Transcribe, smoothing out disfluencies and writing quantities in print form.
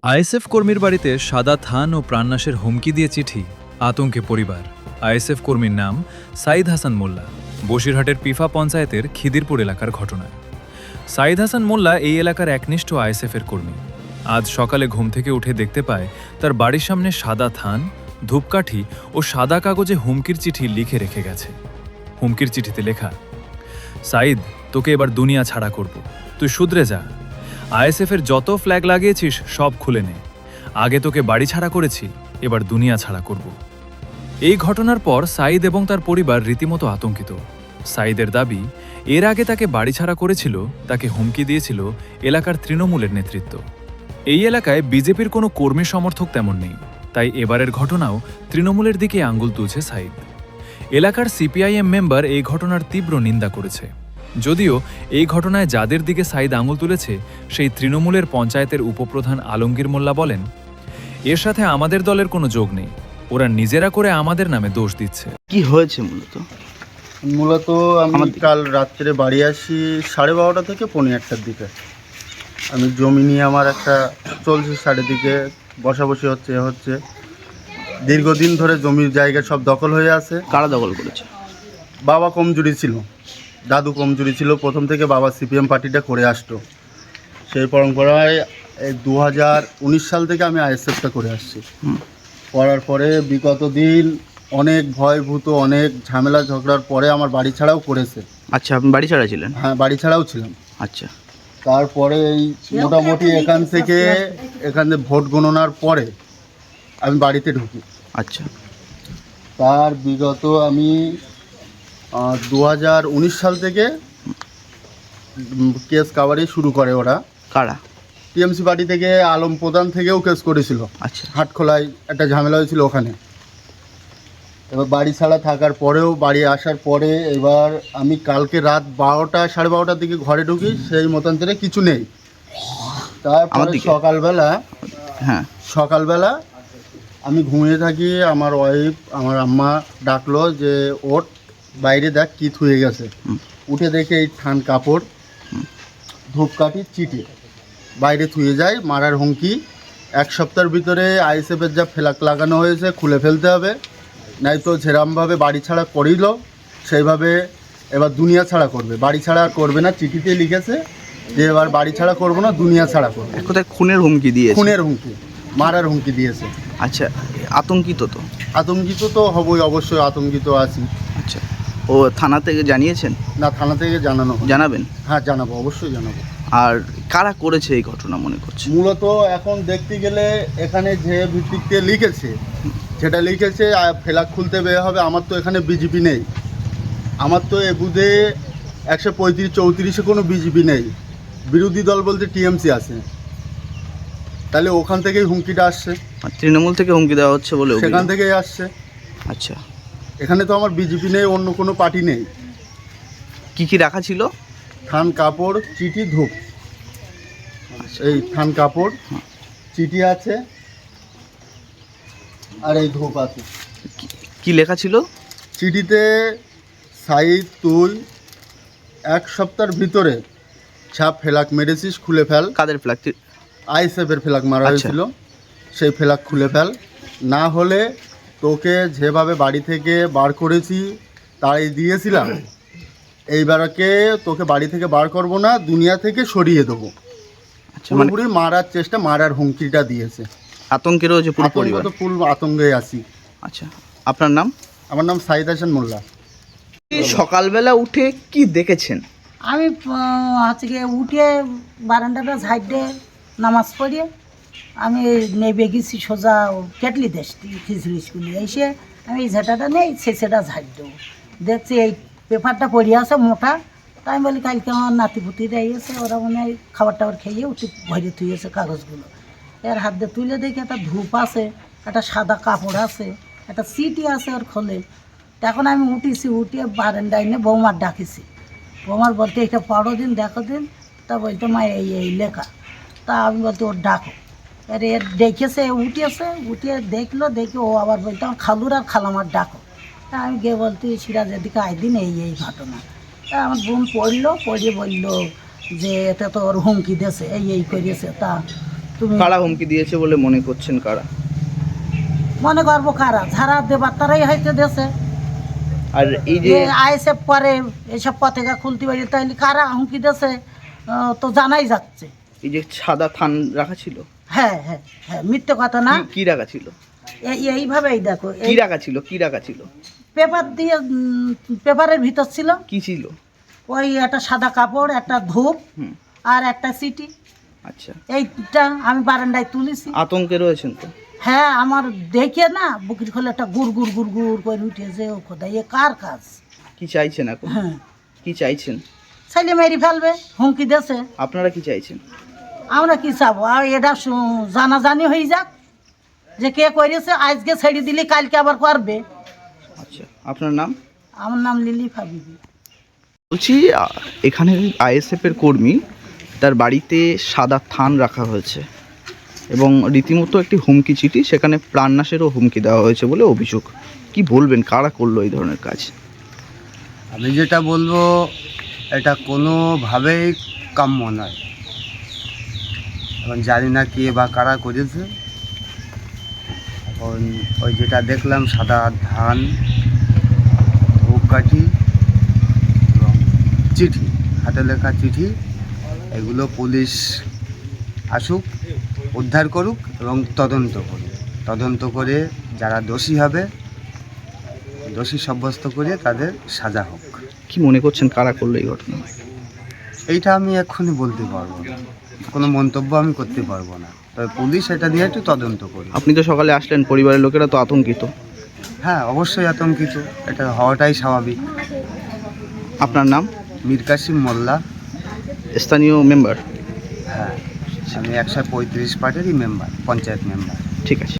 ISF কর্মীর বাড়িতে সাদা থান ও প্রাণনাশের হুমকি দিয়ে চিঠি, আতঙ্কে পরিবার। আইএসএফ কর্মীর নাম সাইদ হাসান মোল্লা, বসিরহাটের পিফা পঞ্চায়েতের খিদিরপুর এলাকার ঘটনা। সাইদ হাসান মোল্লা এই এলাকার একনিষ্ঠ আইএসএফের কর্মী। আজ সকালে ঘুম থেকে উঠে দেখতে পায় তার বাড়ির সামনে সাদা থান, ধূপকাঠি ও সাদা কাগজে হুমকির চিঠি লিখে রেখে গেছে। হুমকির চিঠিতে লেখা, সাইদ, তোকে এবার দুনিয়া ছাড়া করব, তুই শুধরে যা। আইএসএফের যত ফ্ল্যাগ লাগিয়েছিস সব খুলে নে। আগে তোকে বাড়ি ছাড়া করেছি, এবার দুনিয়া ছাড়া করব। এই ঘটনার পর সাইদ এবং তার পরিবার রীতিমতো আতঙ্কিত। সাইদের দাবি, এর আগে তাকে বাড়ি ছাড়া করেছিল, তাকে হুমকি দিয়েছিল এলাকার তৃণমূলের নেতৃত্ব। এই এলাকায় বিজেপির কোনো কর্মী সমর্থক তেমন নেই, তাই এবারের ঘটনাও তৃণমূলের দিকে আঙ্গুল তুলছে সাইদ। এলাকার সিপিআইএম মেম্বার এই ঘটনার তীব্র নিন্দা করেছে। যদিও এই ঘটনায় যাদের দিকে সাইদ আঙুল তুলেছে সেই তৃণমূলের পঞ্চায়েতের উপপ্রধান আলমগীর মোল্লা বলেন, এর সাথে আমাদের দলের কোনো যোগ নেই, ওরা নিজেরা করে আমাদের নামে দোষ দিচ্ছে। কি হয়েছে মূলত? আমি কাল রাত্রে বাড়ি আসি 12:30 থেকে 1:45টার দিকে। আমি জমি নিয়ে আমার একটা চলছে, চারিদিকে বসাবসি হচ্ছে দীর্ঘদিন ধরে জমির জায়গা সব দখল হয়ে আছে। কারা দখল করেছে? বাবা কমজোরি ছিল, দাদু কমজোরি ছিল, প্রথম থেকে বাবা সিপিএম পার্টিটা করে আসতো। সেই পরম্পরায় 2019 সাল থেকে আমি আইএসএফটা করে আসছি। করার পরে বিগত দিন অনেক ভয়ভূত, অনেক ঝামেলা ঝগড়ার পরে আমার বাড়ি ছাড়াও করেছে। আচ্ছা, আপনি বাড়ি ছাড়া ছিলেন? হ্যাঁ, বাড়ি ছাড়াও ছিলাম। আচ্ছা, তারপরে এই মোটামুটি এখানে ভোট গণনার পরে আমি বাড়িতে ঢুকি। আচ্ছা, তার বিগত আমি 2019 সাল থেকে কেস কাভারি শুরু করে ওরা। কারা? টিএমসি পার্টি থেকে আলম প্রধান থেকেও কেস করেছিল। আচ্ছা, হাটখোলায় একটা ঝামেলা হয়েছিল ওখানে। এবার বাড়ি ছাড়া থাকার পরেও বাড়ি আসার পরে এবার আমি কালকে রাত 12:30 দিকে ঘরে ঢুকি, সেই মতান্তরে কিছু নেই। তারপরে সকালবেলা আমি ঘুমিয়ে থাকি, আমার ওয়াইফ, আমার আম্মা ডাকলো যে ওঠ, বাইরে দেখ কী থুয়ে গেছে। উঠে দেখে এই থান কাপড়, ধূপকাঠি, চিঠি বাইরে থুয়ে যায়, মারার হুমকি। 1 সপ্তাহের ভিতরে আইএসএফের যা ফ্ল্যাগ লাগানো হয়েছে খুলে ফেলতে হবে, নাই তো যেরমভাবে বাড়ি ছাড়া করিল সেইভাবে এবার দুনিয়া ছাড়া করবে। বাড়ি ছাড়া করবে না, চিঠিতে লিখেছে যে এবার বাড়ি ছাড়া করবো না, দুনিয়া ছাড়া করবে। কোথায় খুনের হুমকি দিয়েছে? খুনের হুমকি, মারার হুমকি দিয়েছে। আচ্ছা, আতঙ্কিত তো? আতঙ্কিত তো হবই, অবশ্যই আতঙ্কিত আছি। আচ্ছা, ও থানা থেকে জানিয়েছেন? না, থানা থেকে জানানো হয়। জানাবেন? হ্যাঁ, জানাবো, অবশ্যই জানাবো। আর কারা করেছে এই ঘটনা মনে করছে? মূলত এখন দেখতে গেলে এখানে যে ভিত্তিতে লিখেছে, যেটা লিখেছে ফ্ল্যাগ খুলতে বের হবে। আমার তো এখানে বিজেপি নেই, আমার তো এ বুধে 135-34 কোনো বিজেপি নেই, বিরোধী দল বলতে টিএমসি আছে। তাহলে ওখান থেকেই হুমকিটা আসছে। আর তৃণমূল থেকে হুমকি দেওয়া হচ্ছে বলে? সেখান থেকেই আসছে। আচ্ছা, এখানে তো আমার বিজেপি নেই, অন্য কোনো পার্টি নেই। কি কি রাখা ছিল? থান কাপড়, চিঠি, ধূপ। এই থান কাপড়, চিঠি আছে আর এই ধূপ আছে। কি লেখা ছিল চিঠিতে? সাইদ, তুই 1 সপ্তাহের ভিতরে ছাপ ফ্ল্যাগ মেরেছিস, খুলে ফেল। কাদের ফ্ল্যাগ? আইএসএফের ফ্ল্যাগ মারা আচ্ছা। হয়েছিল, সেই ফ্ল্যাগ খুলে ফেল, না হলে তোকে যেভাবে বাড়ি থেকে বার করেছি তাই দিয়েছিলাম, এইবারকে তোকে বাড়ি থেকে বার করব না, দুনিয়া থেকে সরিয়ে দেবো। আচ্ছা, মানে পুরোপুরি মারার চেষ্টা, মারার হুমকিটা দিয়েছে। আতঙ্কে রয়েছে পুরো পরিবার? ফুল আতঙ্কে আছি। আচ্ছা, আপনার নাম? আমার নাম সাইদ হাসান মোল্লা। সকালবেলা উঠে কি দেখেছেন? আমি আজকে উঠে বারান্দাটা ঝাড়তে নামাজ পড়ে আমি নেবে গেছি সোজা কেটলি দেশ খিচড়ি স্কুলে। এসে আমি এই ঝাঁটাটা নেই, সেটা ঝাড় দেবো, দেখছি এই পেপারটা পড়ে আছে মোটা। তাই আমি বলি কালকে আমার নাতিপুতিরা এসে, ওরা মনে হয় খাবার টাবার খেয়ে উঠে ভরে থুয়েছে কাগজগুলো। এর হাত দিয়ে তুলে দেখি একটা ধূপ আছে, একটা সাদা কাপড় আছে, একটা চিঠি আছে ওর খোলে। তখন আমি উঠিয়ে বারান্দায় নিয়ে বৌমার ডাকিছি। বৌমার বলতে এটা পড়ো দিন, দেখো দিন। তা বলতে মা এই লেখা। তা আমি বলতে ওর ডাকো। এর দেখেছে, উঠিয়ে দেখলো, দেখে ও আবার বলতো আমার খালুর আর খালামার ডাকো। তা আমি গিয়ে বলতে সিরাজের দিকে আইদিন এই ঘটনা। তা আমার বোন পড়িয়ে বললো যে এটা তো ওর হুমকি দিয়েছে, এই করিয়েছে। তা তুমি কারা হুমকি দিয়েছে বলে মনে করছেন? কারা? মনে করবো কারা, যারা দেবার তারাই হয়তো দেশে আর এই যে যে আইএসএফ করে এইসব পতাকা খুলতে পারি, তাইলে কারা হুমকি দেশে তো জানাই যাচ্ছে। এই যে সাদা থান রাখা ছিল, হ্যাঁ হ্যাঁ হ্যাঁ, মিথ্যে কথা না। কি রাখা ছিল? এইভাবেই দেখো, কি রাখা ছিল? কি রাখা ছিল? পেপার দিয়ে পেপারের ভিতর ছিল কি ছিল? ওই একটা সাদা কাপড়, একটা ধূপ হুম, আর একটা সিটি। আচ্ছা। এইটা আমি বারান্দায় তুলেছি। আতঙ্কে রয়েছেন তো? হ্যাঁ, আমার দেখে না বুকের খোলে একটা গুড় গুড় গুড় গুড় করে উঠেছে। ও খোদাই, এ কার কাজ? কি চাইছেন এখন? হ্যাঁ, কি চাইছেন? ছেলে মেরি ফেলবে, হুমকি দেশে। আপনারা কি চাইছেন? আমরা কি চাবো? আর এটা জানাজানি হয়ে যাক যে কে করেছে। আজকে ছেড়ে দিলে কালকে আবার করবে। আচ্ছা, আপনার নাম? আমার নাম লিলিফা বিবি। বলছি, এখানে আইএসএফ এর কর্মী, তার বাড়িতে সাদা থান রাখা হয়েছে এবং রীতিমতো একটি হুমকি চিঠি, সেখানে প্রাণনাশেরও হুমকি দেওয়া হয়েছে বলে অভিযোগ। কি বলবেন, কারা করলো এই ধরনের কাজ? আমি যেটা বলবো, এটা কোনোভাবেই কাম্য নয়। এখন জানি না কে বা কারা করেছে। এখন ওই যেটা দেখলাম, সাদা ধান, ধূপকাঠি এবং চিঠি, হাতে লেখা চিঠি, এগুলো পুলিশ আসুক, উদ্ধার করুক এবং তদন্ত করে যারা দোষী হবে, দোষী সাব্যস্ত করে তাদের সাজা হোক। কি মনে করছেন, কারা করলো এই ঘটনা? এইটা আমি এক্ষুনি বলতে পারবো না, কোনো মন্তব্য আমি করতে পারবো না। তবে পুলিশ এটা নিয়ে একটু তদন্ত করবে। আপনি তো সকালে আসলেন, পরিবারের লোকেরা তো আতঙ্কিত। হ্যাঁ, অবশ্যই আতঙ্কিত, এটা হওয়াটাই স্বাভাবিক। আপনার নাম? মীর কাসিম মোল্লা। স্থানীয় মেম্বার? হ্যাঁ, আমি 135 পার্টিরই মেম্বার, পঞ্চায়েত মেম্বার। ঠিক আছে।